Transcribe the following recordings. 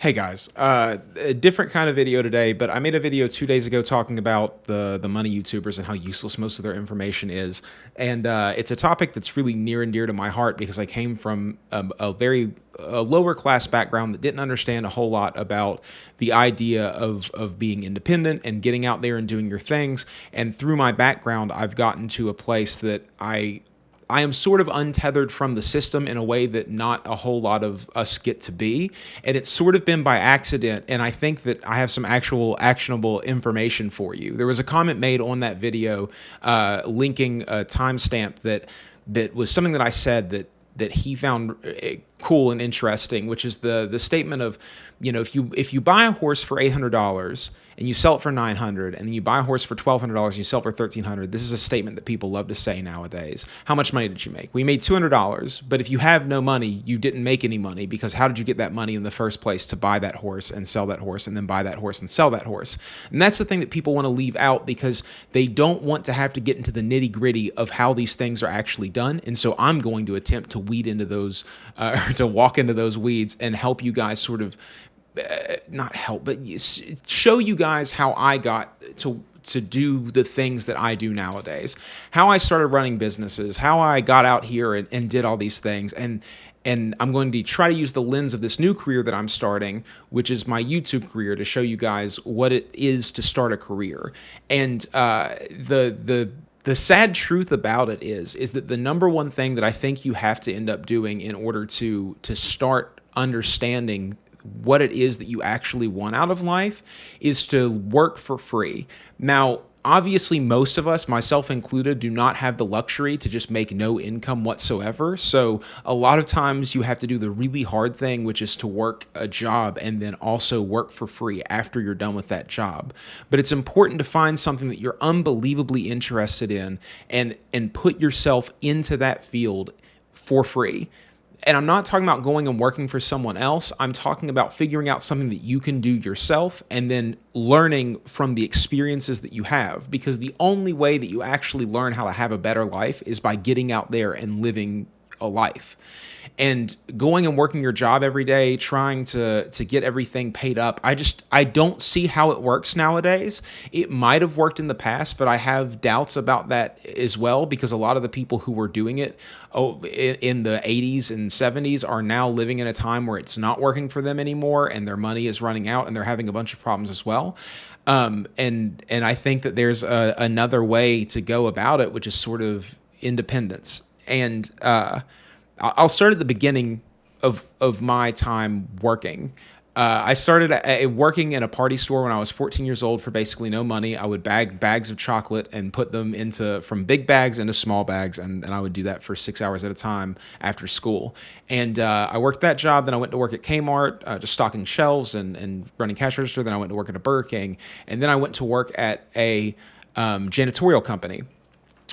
Hey guys, a different kind of video today, but I made a video 2 days ago talking about the money YouTubers and how useless most of their information is, and it's a topic that's really near and dear to my heart because I came from a lower class background that didn't understand a whole lot about the idea of being independent and getting out there and doing your things, and through my background, I've gotten to a place that I am sort of untethered from the system in a way that not a whole lot of us get to be. And it's sort of been by accident. And I think that I have some actual actionable information for you. There was a comment made on that video linking a timestamp that was something that I said that he found cool and interesting, which is the statement of, if you buy a horse for $800 and you sell it for $900, and then you buy a horse for $1,200 and you sell it for $1,300, this is a statement that people love to say nowadays. How much money did you make? We made $200, but if you have no money, you didn't make any money, because how did you get that money in the first place to buy that horse and sell that horse and then buy that horse and sell that horse? And that's the thing that people want to leave out because they don't want to have to get into the nitty gritty of how these things are actually done. And so I'm going to attempt to weed into those, to walk into those weeds and help you guys sort of not help, but show you guys how I got to do the things that I do nowadays, how I started running businesses, how I got out here and did all these things. And I'm going to try to use the lens of this new career that I'm starting, which is my YouTube career, to show you guys what it is to start a career. And the sad truth about it is that the number one thing that I think you have to end up doing in order to start understanding what it is that you actually want out of life is to work for free. Now, obviously, most of us, myself included, do not have the luxury to just make no income whatsoever. So a lot of times you have to do the really hard thing, which is to work a job and then also work for free after you're done with that job. But it's important to find something that you're unbelievably interested in and put yourself into that field for free. And I'm not talking about going and working for someone else. I'm talking about figuring out something that you can do yourself and then learning from the experiences that you have. Because the only way that you actually learn how to have a better life is by getting out there and living a life. And going and working your job every day, trying to get everything paid up, I don't see how it works nowadays. It might have worked in the past, but I have doubts about that as well, because a lot of the people who were doing it in the 80s and 70s are now living in a time where it's not working for them anymore, and their money is running out, and they're having a bunch of problems as well. And I think that there's another way to go about it, which is sort of independence. And I'll start at the beginning of my time working. I started working in a party store when I was 14 years old for basically no money. I would bag bags of chocolate and put them from big bags into small bags, and I would do that for 6 hours at a time after school. And I worked that job. Then I went to work at Kmart, just stocking shelves and running cash register. Then I went to work at a Burger King, and then I went to work at a janitorial company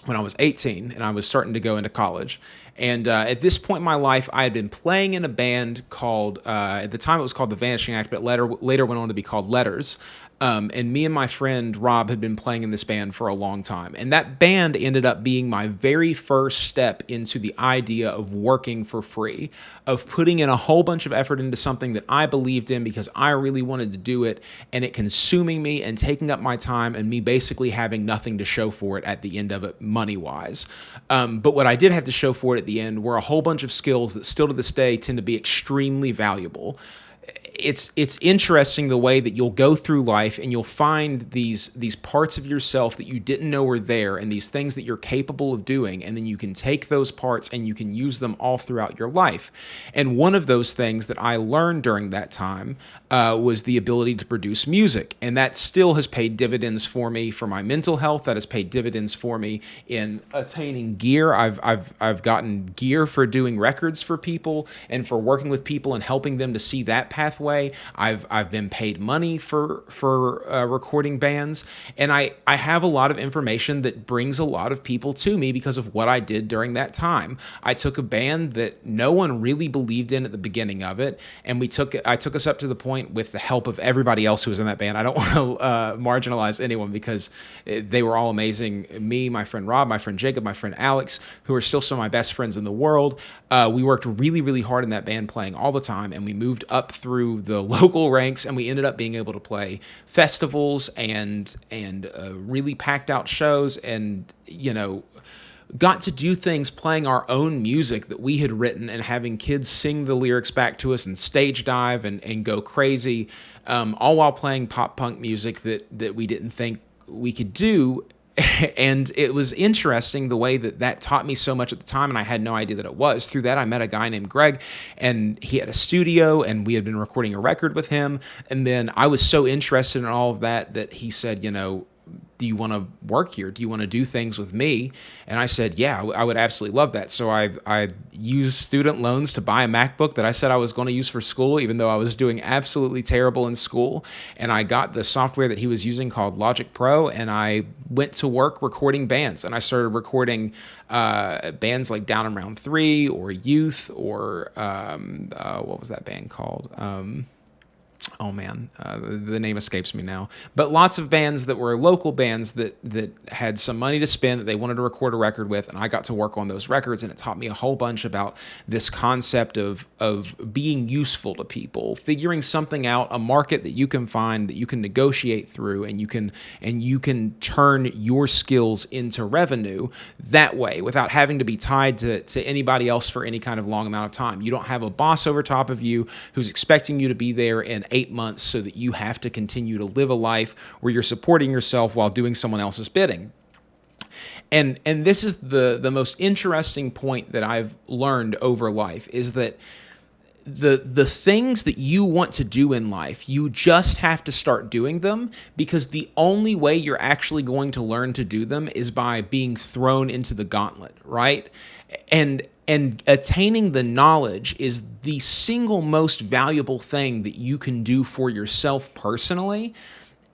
when I was 18 and I was starting to go into college. And at this point in my life, I had been playing in a band called, at the time it was called The Vanishing Act, but later went on to be called Letters. And me and my friend Rob had been playing in this band for a long time. And that band ended up being my very first step into the idea of working for free, of putting in a whole bunch of effort into something that I believed in because I really wanted to do it, and it consuming me and taking up my time, and me basically having nothing to show for it at the end of it, money-wise. But what I did have to show for it at the end were a whole bunch of skills that still to this day tend to be extremely valuable. It's interesting the way that you'll go through life and you'll find these parts of yourself that you didn't know were there, and these things that you're capable of doing, and then you can take those parts and you can use them all throughout your life. And one of those things that I learned during that time was the ability to produce music, and that still has paid dividends for me for my mental health. That has paid dividends for me in attaining gear. I've gotten gear for doing records for people and for working with people and helping them to see that pathway. I've been paid money for recording bands, and I have a lot of information that brings a lot of people to me because of what I did during that time. I took a band that no one really believed in at the beginning of it, and I took us up to the point with the help of everybody else who was in that band. I don't want to marginalize anyone because they were all amazing. Me, my friend Rob, my friend Jacob, my friend Alex, who are still some of my best friends in the world. We worked really, really hard in that band, playing all the time, and we moved up through through the local ranks, and we ended up being able to play festivals and really packed out shows, and got to do things playing our own music that we had written and having kids sing the lyrics back to us and stage dive and go crazy, all while playing pop punk music that we didn't think we could do. And it was interesting the way that taught me so much at the time, and I had no idea that it was. Through that, I met a guy named Greg, and he had a studio, and we had been recording a record with him. And then I was so interested in all of that he said, do you want to work here? Do you want to do things with me? And I said, yeah, I would absolutely love that. So I used student loans to buy a MacBook that I said I was going to use for school, even though I was doing absolutely terrible in school. And I got the software that he was using called Logic Pro, and I went to work recording bands. And I started recording bands like Down and Round 3 or Youth or what was that band called? Oh man, the name escapes me now. But lots of bands that were local bands that had some money to spend that they wanted to record a record with, and I got to work on those records, and it taught me a whole bunch about this concept of being useful to people, figuring something out, a market that you can find that you can negotiate through, and you can turn your skills into revenue that way without having to be tied to anybody else for any kind of long amount of time. You don't have a boss over top of you who's expecting you to be there in 8 months so that you have to continue to live a life where you're supporting yourself while doing someone else's bidding. And this is the most interesting point that I've learned over life, is that the things that you want to do in life, you just have to start doing them, because the only way you're actually going to learn to do them is by being thrown into the gauntlet, right? And attaining the knowledge is the single most valuable thing that you can do for yourself personally.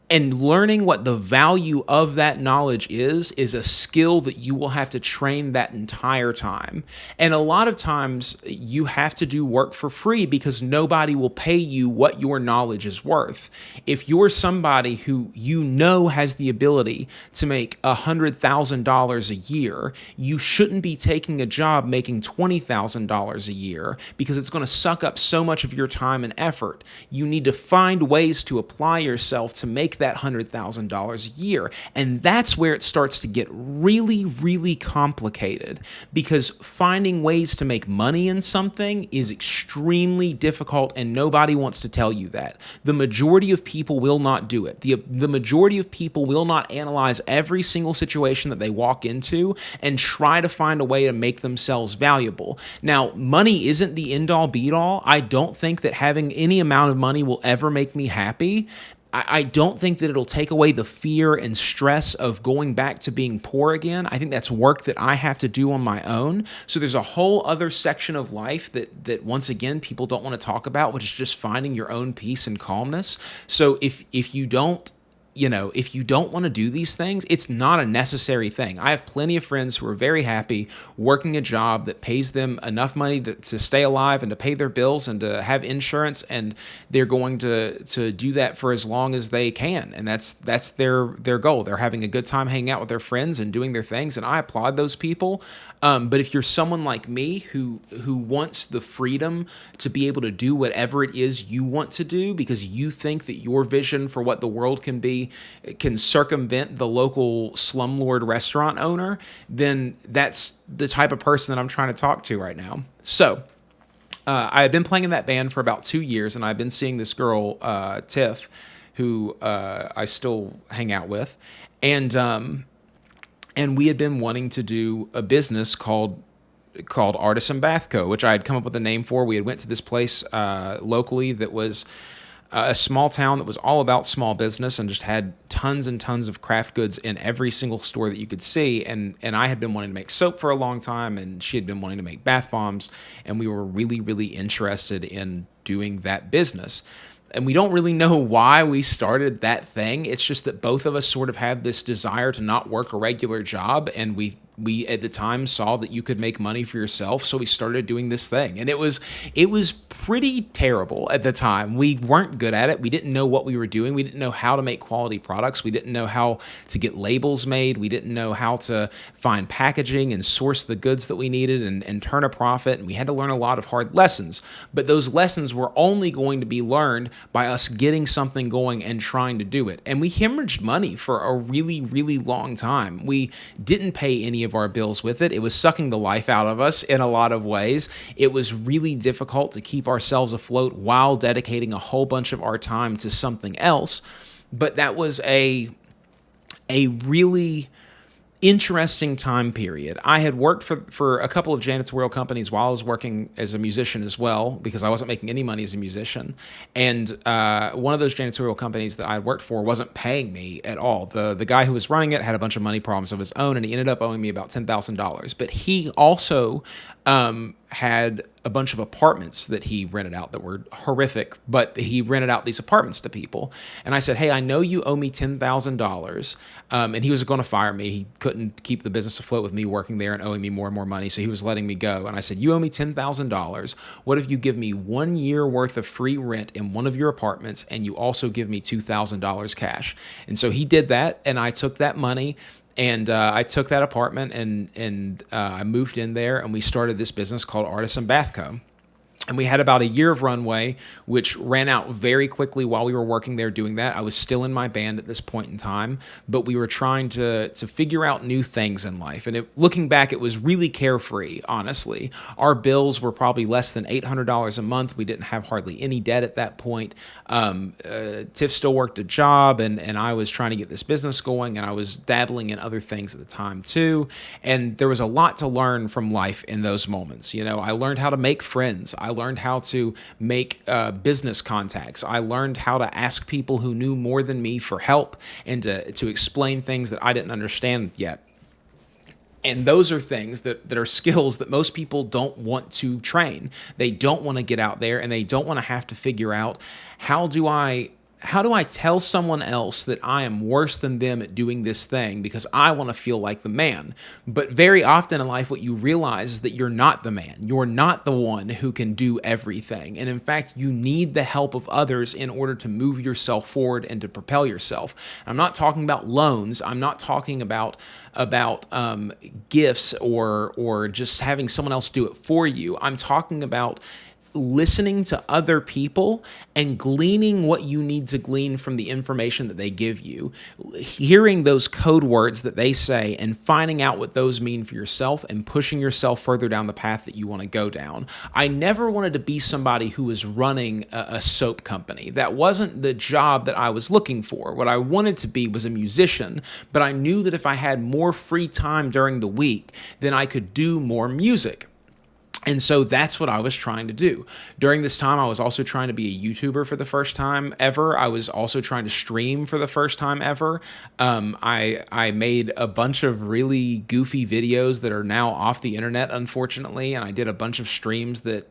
And learning what the value of that knowledge is a skill that you will have to train that entire time. And a lot of times you have to do work for free because nobody will pay you what your knowledge is worth. If you're somebody who has the ability to make $100,000 a year, you shouldn't be taking a job making $20,000 a year, because it's going to suck up so much of your time and effort. You need to find ways to apply yourself to make that $100,000 a year. And that's where it starts to get really, really complicated, because finding ways to make money in something is extremely difficult, and nobody wants to tell you that. The majority of people will not do it. The majority of people will not analyze every single situation that they walk into and try to find a way to make themselves valuable. Now, money isn't the end-all be-all. I don't think that having any amount of money will ever make me happy. I don't think that it'll take away the fear and stress of going back to being poor again. I think that's work that I have to do on my own. So there's a whole other section of life that once again, people don't want to talk about, which is just finding your own peace and calmness. So if you don't want to do these things, it's not a necessary thing. I have plenty of friends who are very happy working a job that pays them enough money to stay alive and to pay their bills and to have insurance, and they're going to do that for as long as they can. And that's their goal. They're having a good time hanging out with their friends and doing their things, and I applaud those people. But if you're someone like me who wants the freedom to be able to do whatever it is you want to do because you think that your vision for what the world can be can circumvent the local slumlord restaurant owner, then that's the type of person that I'm trying to talk to right now. So I've been playing in that band for about 2 years, and I've been seeing this girl, Tiff, who I still hang out with. And we had been wanting to do a business called Artisan Bath Co., which I had come up with a name for. We had went to this place locally that was a small town that was all about small business and just had tons and tons of craft goods in every single store that you could see. And I had been wanting to make soap for a long time, and she had been wanting to make bath bombs, and we were really, really interested in doing that business. And we don't really know why we started that thing. It's just that both of us sort of have this desire to not work a regular job, and we we at the time saw that you could make money for yourself, so we started doing this thing. And it was pretty terrible at the time. We weren't good at it. We didn't know what we were doing. We didn't know how to make quality products. We didn't know how to get labels made. We didn't know how to find packaging and source the goods that we needed and turn a profit. And we had to learn a lot of hard lessons. But those lessons were only going to be learned by us getting something going and trying to do it. And we hemorrhaged money for a really, really long time. We didn't pay any of our bills with it. It was sucking the life out of us in a lot of ways. It was really difficult to keep ourselves afloat while dedicating a whole bunch of our time to something else. But that was a really interesting time period. I had worked for a couple of janitorial companies while I was working as a musician as well, because I wasn't making any money as a musician. And one of those janitorial companies that I had worked for wasn't paying me at all. The guy who was running it had a bunch of money problems of his own, and he ended up owing me about $10,000. But he also had a bunch of apartments that he rented out that were horrific, but he rented out these apartments to people. And I said, hey, I know you owe me $10,000. And he was going to fire me. He couldn't keep the business afloat with me working there and owing me more and more money. So he was letting me go. And I said, you owe me $10,000. What if you give me 1 year worth of free rent in one of your apartments, and you also give me $2,000 cash? And so he did that. And I took that money, and I took that apartment and I moved in there, and we started this business called Artisan Bath Co. And we had about a year of runway, which ran out very quickly while we were working there doing that. I was still in my band at this point in time, but we were trying to figure out new things in life. And looking back, it was really carefree, honestly. Our bills were probably less than $800 a month. We didn't have hardly any debt at that point. Tiff still worked a job, and I was trying to get this business going, and I was dabbling in other things at the time too. And there was a lot to learn from life in those moments. You know, I learned how to make friends. I learned how to make business contacts. I learned how to ask people who knew more than me for help, and to explain things that I didn't understand yet. And those are things that are skills that most people don't want to train. They don't want to get out there, and they don't want to have to figure out, how do I tell someone else that I am worse than them at doing this thing because I want to feel like the man? But very often in life, what you realize is that you're not the man. You're not the one who can do everything. And in fact, you need the help of others in order to move yourself forward and to propel yourself. I'm not talking about loans. I'm not talking about gifts or just having someone else do it for you. I'm talking about listening to other people and gleaning what you need to glean from the information that they give you, hearing those code words that they say and finding out what those mean for yourself and pushing yourself further down the path that you want to go down. I never wanted to be somebody who was running a soap company. That wasn't the job that I was looking for. What I wanted to be was a musician, but I knew that if I had more free time during the week, then I could do more music. And so that's what I was trying to do. During this time, I was also trying to be a YouTuber for the first time ever. I was also trying to stream for the first time ever. I made a bunch of really goofy videos that are now off the internet, unfortunately, and I did a bunch of streams that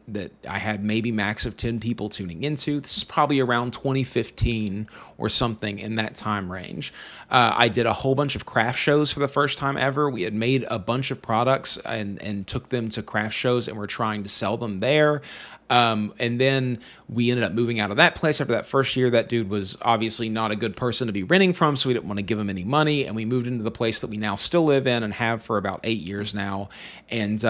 I had maybe max of 10 people tuning into. This is probably around 2015 or something in that time range. I did a whole bunch of craft shows for the first time ever. We had made a bunch of products and took them to craft shows, and we're trying to sell them there. And then we ended up moving out of that place after that first year. That dude was obviously not a good person to be renting from, so we didn't want to give him any money. And we moved into the place that we now still live in and have for about 8 years now. And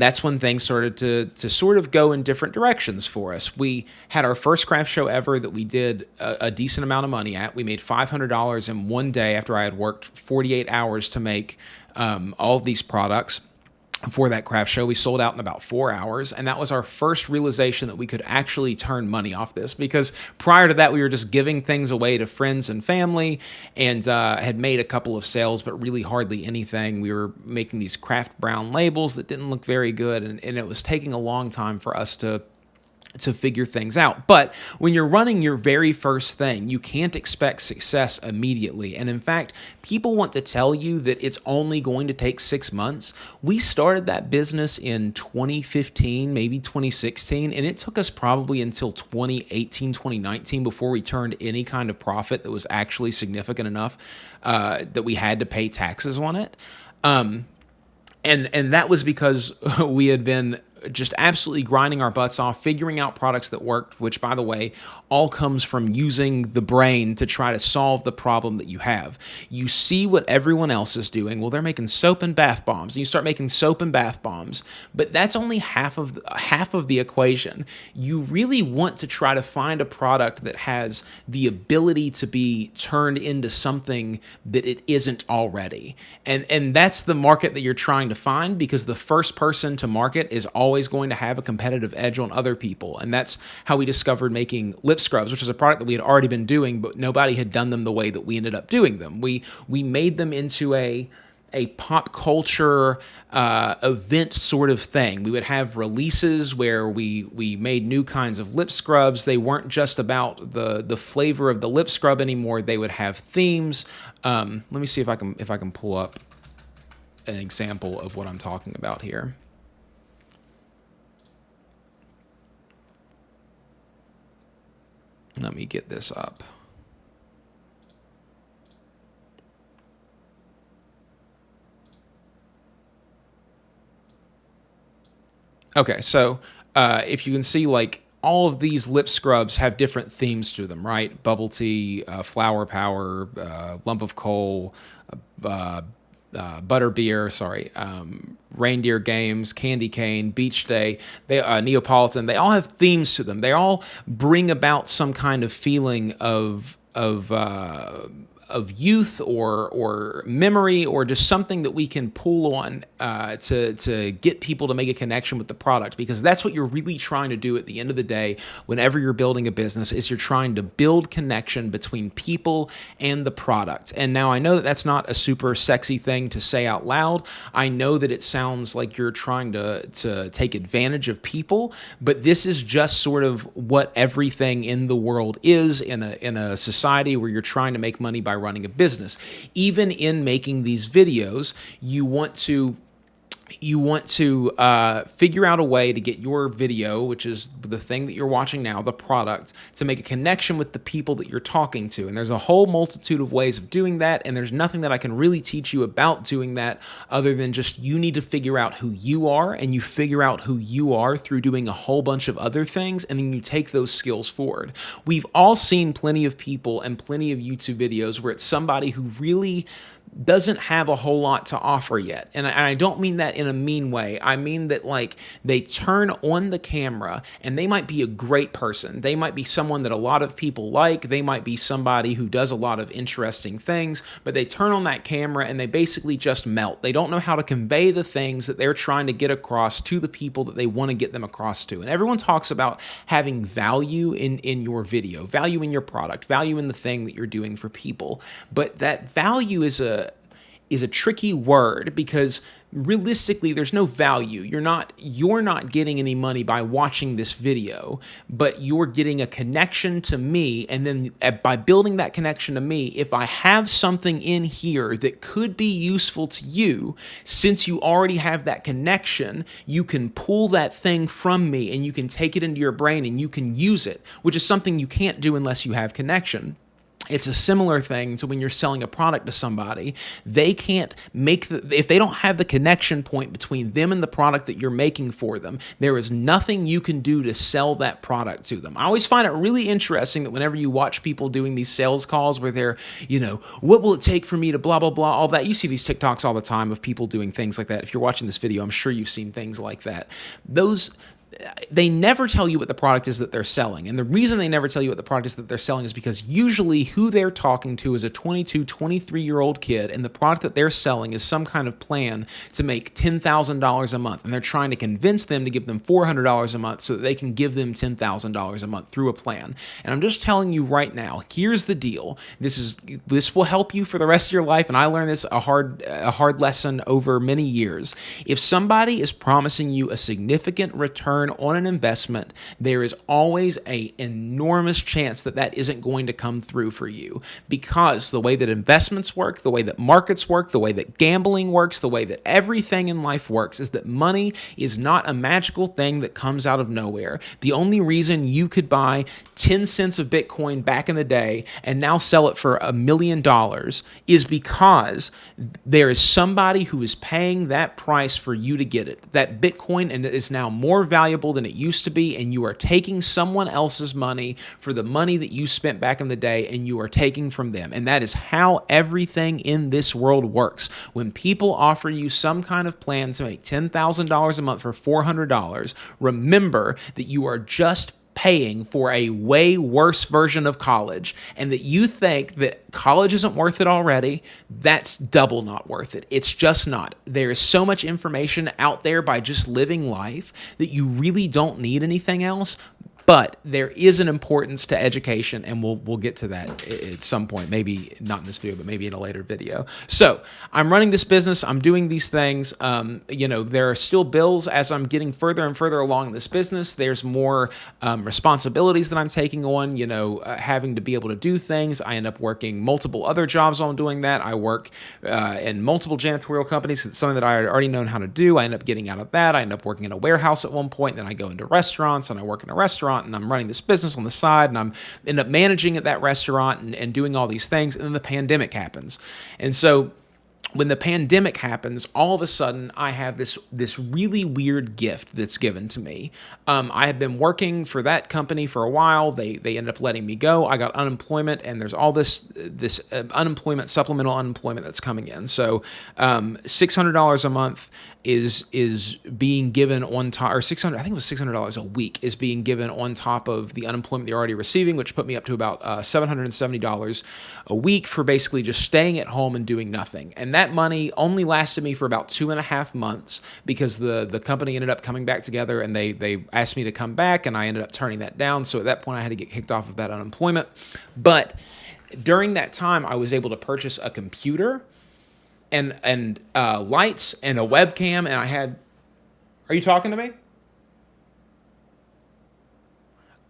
that's when things started to sort of go in different directions for us. We had our first craft show ever that we did a decent amount of money at. We made $500 in one day after I had worked 48 hours to make all of these products. For that craft show, we sold out in about 4 hours, and that was our first realization that we could actually turn money off this, because prior to that, we were just giving things away to friends and family, and had made a couple of sales, but really hardly anything. We were making these craft brown labels that didn't look very good, and it was taking a long time for us to figure things out. But when you're running your very first thing, you can't expect success immediately. And in fact, people want to tell you that it's only going to take 6 months. We started that business in 2015, maybe 2016, and it took us probably until 2018, 2019 before we turned any kind of profit that was actually significant enough that we had to pay taxes on it. And that was because we had been just absolutely grinding our butts off, figuring out products that worked, which, by the way, all comes from using the brain to try to solve the problem that you have. You see what everyone else is doing. Well, they're making soap and bath bombs, and you start making soap and bath bombs, but that's only half of the equation. You really want to try to find a product that has the ability to be turned into something that it isn't already. And that's the market that you're trying to find, because the first person to market is always going to have a competitive edge on other people. And that's how we discovered making lip scrubs, which is a product that we had already been doing, but nobody had done them the way that we ended up doing them. We made them into a pop culture event sort of thing. We would have releases where we made new kinds of lip scrubs. They weren't just about the flavor of the lip scrub anymore. They would have themes. Let me see if I can pull up an example of what I'm talking about here. Let me get this up. Okay, so if you can see, like, all of these lip scrubs have different themes to them, right? Bubble tea, flower power, lump of coal, butter beer, reindeer games, candy cane, beach day, Neapolitan. They all have themes to them. They all bring about some kind of feeling of youth or memory, or just something that we can pull on to get people to make a connection with the product, because that's what you're really trying to do at the end of the day. Whenever you're building a business, is you're trying to build connection between people and the product. And now I know that that's not a super sexy thing to say out loud. I know that it sounds like you're trying to take advantage of people, but this is just sort of what everything in the world is in a society where you're trying to make money by running a business. Even in making these videos, you want to figure out a way to get your video, which is the thing that you're watching now, the product, to make a connection with the people that you're talking to. And there's a whole multitude of ways of doing that, and there's nothing that I can really teach you about doing that other than just you need to figure out who you are, and you figure out who you are through doing a whole bunch of other things, and then you take those skills forward. We've all seen plenty of people and plenty of YouTube videos where it's somebody who really doesn't have a whole lot to offer yet. And I don't mean that in a mean way. I mean that, like, they turn on the camera and they might be a great person. They might be someone that a lot of people like. They might be somebody who does a lot of interesting things, but they turn on that camera and they basically just melt. They don't know how to convey the things that they're trying to get across to the people that they want to get them across to. And everyone talks about having value in your video, value in your product, value in the thing that you're doing for people. But that value is a tricky word, because realistically there's no value. You're not getting any money by watching this video, but you're getting a connection to me, and then by building that connection to me, if I have something in here that could be useful to you, since you already have that connection, you can pull that thing from me and you can take it into your brain and you can use it, which is something you can't do unless you have connection. It's a similar thing to when you're selling a product to somebody. They can't if they don't have the connection point between them and the product that you're making for them, there is nothing you can do to sell that product to them. I always find it really interesting that whenever you watch people doing these sales calls where they're, what will it take for me to blah, blah, blah, all that. You see these TikToks all the time of people doing things like that. If you're watching this video, I'm sure you've seen things like that. They never tell you what the product is that they're selling. And the reason they never tell you what the product is that they're selling is because usually who they're talking to is a 22, 23-year-old kid, and the product that they're selling is some kind of plan to make $10,000 a month. And they're trying to convince them to give them $400 a month so that they can give them $10,000 a month through a plan. And I'm just telling you right now, here's the deal. This will help you for the rest of your life, and I learned this a hard lesson over many years. If somebody is promising you a significant return return on an investment, there is always an enormous chance that that isn't going to come through for you, because the way that investments work, the way that markets work, the way that gambling works, the way that everything in life works is that money is not a magical thing that comes out of nowhere. The only reason you could buy 10 cents of Bitcoin back in the day and now sell it for $1 million is because there is somebody who is paying that price for you to get it. That Bitcoin is now more valuable than it used to be, and you are taking someone else's money for the money that you spent back in the day, and you are taking from them. And that is how everything in this world works. When people offer you some kind of plan to make $10,000 a month for $400, remember that you are just paying for a way worse version of college, and that you think that college isn't worth it already. That's double not worth it. It's just not. There is so much information out there by just living life that you really don't need anything else. But there is an importance to education, and we'll get to that at some point. Maybe not in this video, but maybe in a later video. So I'm running this business. I'm doing these things. There are still bills as I'm getting further and further along in this business. There's more responsibilities that I'm taking on, having to be able to do things. I end up working multiple other jobs while I'm doing that. I work in multiple janitorial companies. It's something that I had already known how to do. I end up getting out of that. I end up working in a warehouse at one point. Then I go into restaurants, and I work in a restaurant, and I'm running this business on the side, and I'm end up managing at that restaurant and doing all these things. And then the pandemic happens. And so when the pandemic happens, all of a sudden I have this really weird gift that's given to me. I had been working for that company for a while. They ended up letting me go. I got unemployment, and there's all this unemployment, supplemental unemployment that's coming in. So $600 a month is being given on top, or $600, I think it was $600 a week is being given on top of the unemployment they're already receiving, which put me up to about $770 a week for basically just staying at home and doing nothing. And that money only lasted me for about 2.5 months, because the company ended up coming back together, and they asked me to come back, and I ended up turning that down. So at that point I had to get kicked off of that unemployment. But during that time, I was able to purchase a computer and lights and a webcam, and I had... Are you talking to me?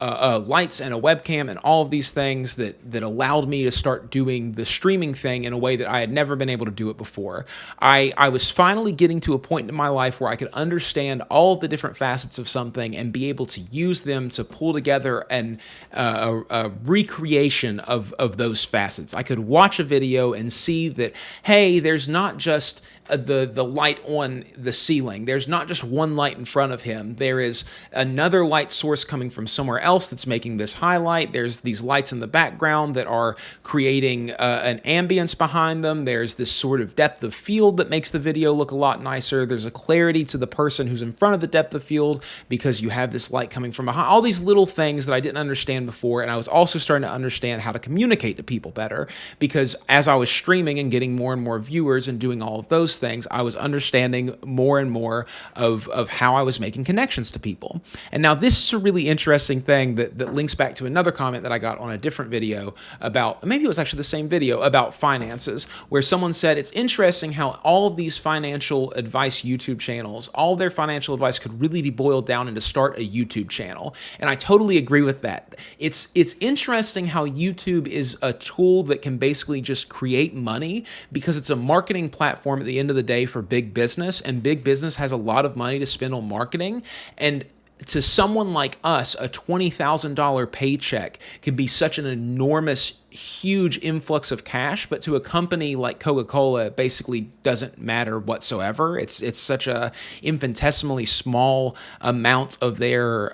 Lights and a webcam and all of these things that allowed me to start doing the streaming thing in a way that I had never been able to do it before. I was finally getting to a point in my life where I could understand all of the different facets of something and be able to use them to pull together a recreation of those facets. I could watch a video and see that, hey, there's not just the light on the ceiling. There's not just one light in front of him. There is another light source coming from somewhere else that's making this highlight. There's these lights in the background that are creating an ambience behind them. There's this sort of depth of field that makes the video look a lot nicer. There's a clarity to the person who's in front of the depth of field because you have this light coming from behind. All these little things that I didn't understand before, and I was also starting to understand how to communicate to people better, because as I was streaming and getting more and more viewers and doing all of those things, I was understanding more and more of how I was making connections to people. And now this is a really interesting thing that links back to another comment that I got on a different video about, maybe it was actually the same video, about finances, where someone said, it's interesting how all of these financial advice YouTube channels, all their financial advice could really be boiled down into start a YouTube channel. And I totally agree with that. It's interesting how YouTube is a tool that can basically just create money, because it's a marketing platform at the end of the day for big business, and big business has a lot of money to spend on marketing. And to someone like us, a $20,000 paycheck can be such an enormous, huge influx of cash, but to a company like Coca-Cola, it basically doesn't matter whatsoever. It's such a infinitesimally small amount of their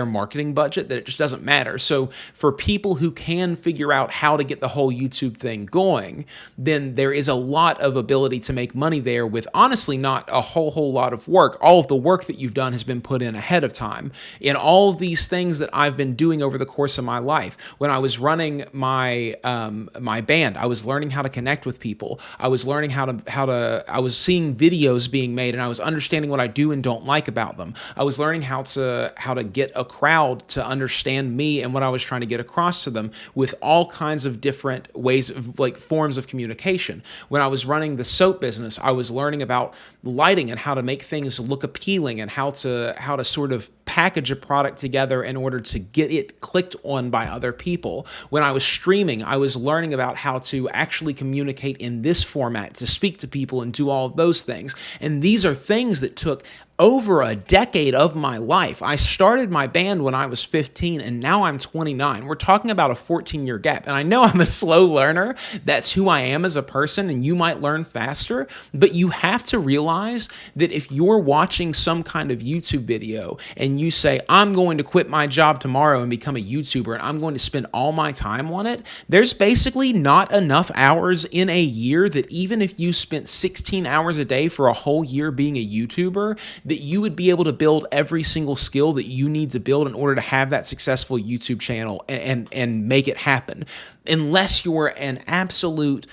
marketing budget that it just doesn't matter. So for people who can figure out how to get the whole YouTube thing going, then there is a lot of ability to make money there with honestly not a whole lot of work. All of the work that you've done has been put in ahead of time. In all of these things that I've been doing over the course of my life, when I was running running my band. I was learning how to connect with people. I was learning I was seeing videos being made, and I was understanding what I do and don't like about them. I was learning how to get a crowd to understand me and what I was trying to get across to them with all kinds of different ways of, like, forms of communication. When I was running the soap business, I was learning about lighting and how to make things look appealing and how to sort of package a product together in order to get it clicked on by other people. When I was streaming, I was learning about how to actually communicate in this format, to speak to people and do all of those things. And these are things that took over a decade of my life. I started my band when I was 15, and now I'm 29. We're talking about a 14-year gap. And I know I'm a slow learner. That's who I am as a person, and you might learn faster. But you have to realize that if you're watching some kind of YouTube video and you say, I'm going to quit my job tomorrow and become a YouTuber, and I'm going to spend all my time on it, there's basically not enough hours in a year that even if you spent 16 hours a day for a whole year being a YouTuber, that you would be able to build every single skill that you need to build in order to have that successful YouTube channel and make it happen. Unless you're an absolute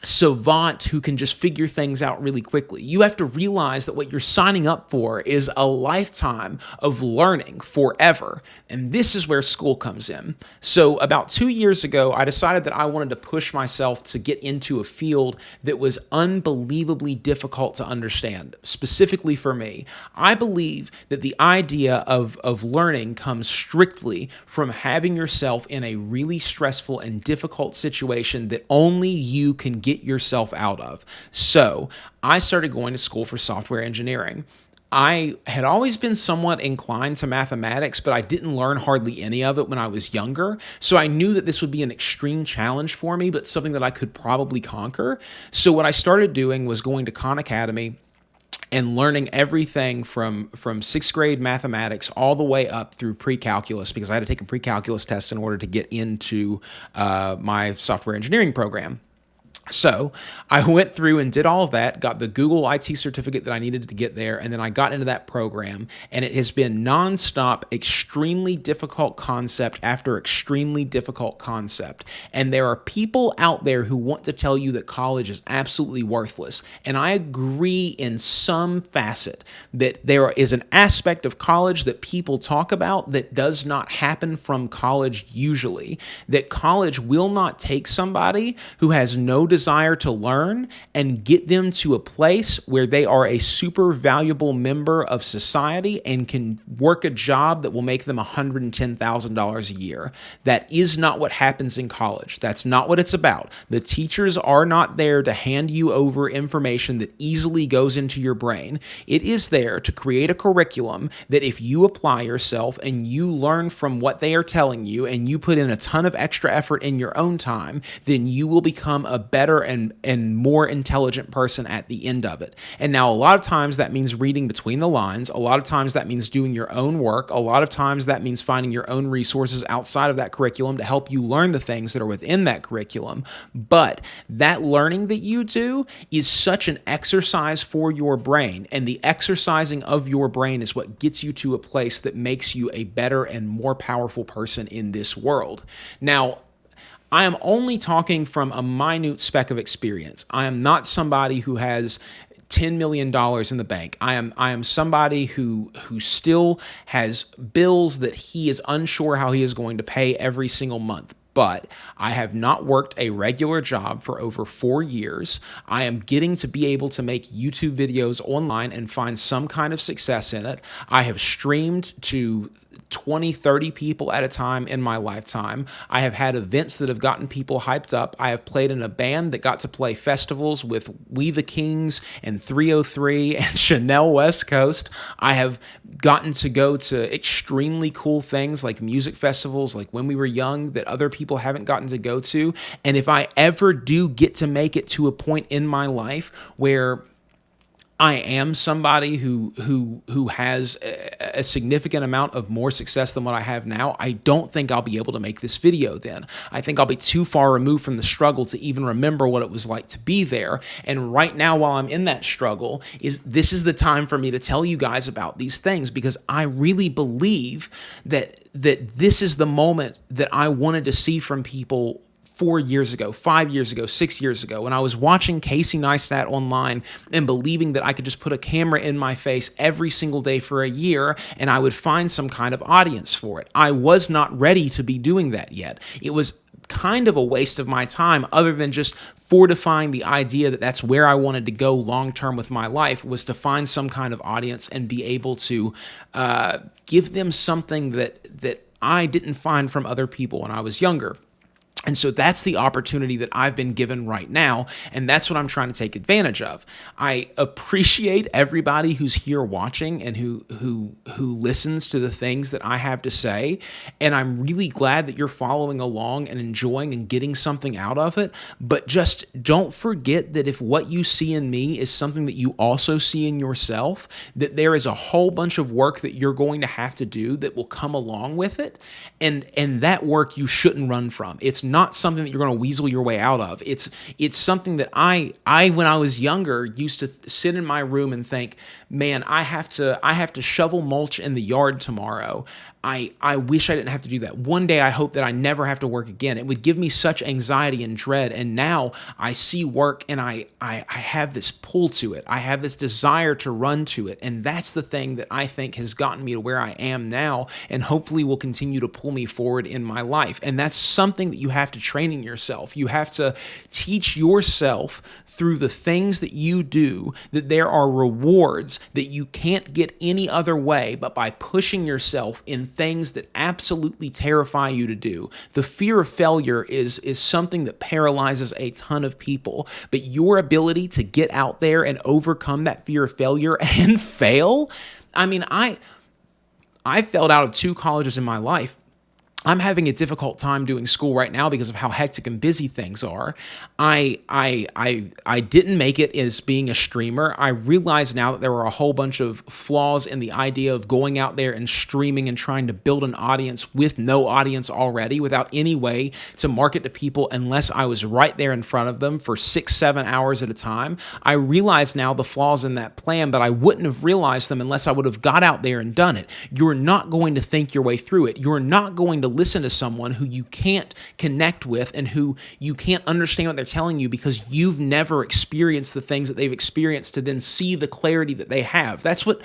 savant who can just figure things out really quickly. You have to realize that what you're signing up for is a lifetime of learning forever. And this is where school comes in. So about 2 years ago, I decided that I wanted to push myself to get into a field that was unbelievably difficult to understand, specifically for me. I believe that the idea of learning comes strictly from having yourself in a really stressful and difficult situation that only you can get yourself out of. So I started going to school for software engineering. I had always been somewhat inclined to mathematics, but I didn't learn hardly any of it when I was younger. So I knew that this would be an extreme challenge for me, but something that I could probably conquer. So what I started doing was going to Khan Academy and learning everything from sixth grade mathematics all the way up through pre-calculus, because I had to take a pre-calculus test in order to get into my software engineering program. So I went through and did all of that, got the Google IT certificate that I needed to get there, and then I got into that program, and it has been nonstop, extremely difficult concept after extremely difficult concept. And there are people out there who want to tell you that college is absolutely worthless, and I agree in some facet that there is an aspect of college that people talk about that does not happen from college usually, that college will not take somebody who has no desire to learn and get them to a place where they are a super valuable member of society and can work a job that will make them $110,000 a year. That is not what happens in college. That's not what it's about. The teachers are not there to hand you over information that easily goes into your brain. It is there to create a curriculum that if you apply yourself and you learn from what they are telling you and you put in a ton of extra effort in your own time, then you will become a better and more intelligent person at the end of it. And now a lot of times that means reading between the lines. A lot of times that means doing your own work. A lot of times that means finding your own resources outside of that curriculum to help you learn the things that are within that curriculum. But that learning that you do is such an exercise for your brain. And the exercising of your brain is what gets you to a place that makes you a better and more powerful person in this world. Now, I am only talking from a minute speck of experience. I am not somebody who has $10 million in the bank. I am somebody who still has bills that he is unsure how he is going to pay every single month. But I have not worked a regular job for over 4 years. I am getting to be able to make YouTube videos online and find some kind of success in it. I have streamed to 20, 30 people at a time in my lifetime. I have had events that have gotten people hyped up. I have played in a band that got to play festivals with We the Kings and 303 and Chanel West Coast. I have gotten to go to extremely cool things like music festivals, like When We Were Young, that other people haven't gotten to go to. And if I ever do get to make it to a point in my life where I am somebody who has a significant amount of more success than what I have now, I don't think I'll be able to make this video then. I think I'll be too far removed from the struggle to even remember what it was like to be there. And right now, while I'm in that struggle, this is the time for me to tell you guys about these things, because I really believe that this is the moment that I wanted to see from people 4 years ago, 5 years ago, 6 years ago, when I was watching Casey Neistat online and believing that I could just put a camera in my face every single day for a year and I would find some kind of audience for it. I was not ready to be doing that yet. It was kind of a waste of my time, other than just fortifying the idea that that's where I wanted to go long term with my life, was to find some kind of audience and be able to give them something that I didn't find from other people when I was younger. And so that's the opportunity that I've been given right now, and that's what I'm trying to take advantage of. I appreciate everybody who's here watching and who listens to the things that I have to say, and I'm really glad that you're following along and enjoying and getting something out of it. But just don't forget that if what you see in me is something that you also see in yourself, that there is a whole bunch of work that you're going to have to do that will come along with it, and that work you shouldn't run from. It's not something that you're going to weasel your way out of. It's something that I when I was younger used to sit in my room and think, man, I have to shovel mulch in the yard tomorrow. I wish I didn't have to do that. One day I hope that I never have to work again. It would give me such anxiety and dread. And now I see work and I have this pull to it. I have this desire to run to it. And that's the thing that I think has gotten me to where I am now, and hopefully will continue to pull me forward in my life. And that's something that you have to train in yourself. You have to teach yourself through the things that you do that there are rewards that you can't get any other way but by pushing yourself in things that absolutely terrify you to do. The fear of failure is something that paralyzes a ton of people, but your ability to get out there and overcome that fear of failure and fail. I mean, I failed out of 2 colleges in my life. I'm having a difficult time doing school right now because of how hectic and busy things are. I didn't make it as being a streamer. I realize now that there were a whole bunch of flaws in the idea of going out there and streaming and trying to build an audience with no audience already, without any way to market to people unless I was right there in front of them for 6-7 hours at a time. I realize now the flaws in that plan, but I wouldn't have realized them unless I would have got out there and done it. You're not going to think your way through it. You're not going to listen to someone who you can't connect with and who you can't understand what they're telling you because you've never experienced the things that they've experienced to then see the clarity that they have. That's what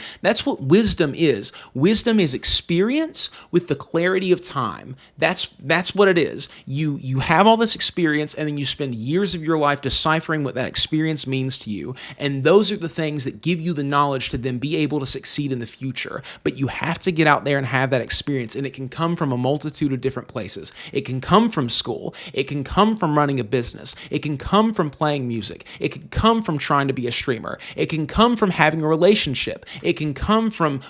wisdom is. Wisdom is experience with the clarity of time. That's what it is. You have all this experience, and then you spend years of your life deciphering what that experience means to you. And those are the things that give you the knowledge to then be able to succeed in the future. But you have to get out there and have that experience, and it can come from a multitude of different places. It can come from school. It can come from running a business. It can come from playing music. It can come from trying to be a streamer. It can come from having a relationship. It can come from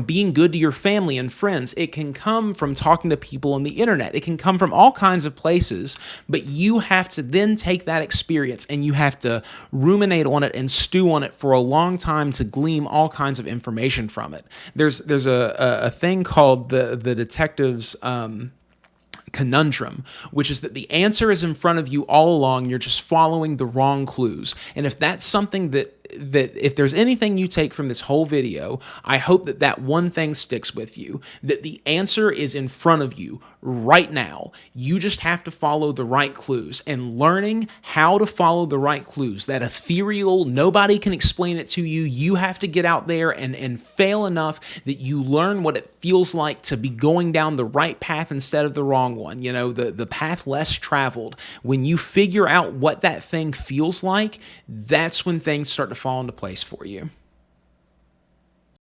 being good to your family and friends. It can come from talking to people on the internet. It can come from all kinds of places, but you have to then take that experience and you have to ruminate on it and stew on it for a long time to glean all kinds of information from it. There's a thing called the detective's conundrum, which is that the answer is in front of you all along. You're just following the wrong clues. And if that's something that if there's anything you take from this whole video, I hope that one thing sticks with you, that the answer is in front of you right now. You just have to follow the right clues, and learning how to follow the right clues, that ethereal, nobody can explain it to you. You have to get out there and fail enough that you learn what it feels like to be going down the right path instead of the wrong one. You know, the path less traveled. When you figure out what that thing feels like, that's when things start to fall into place for you.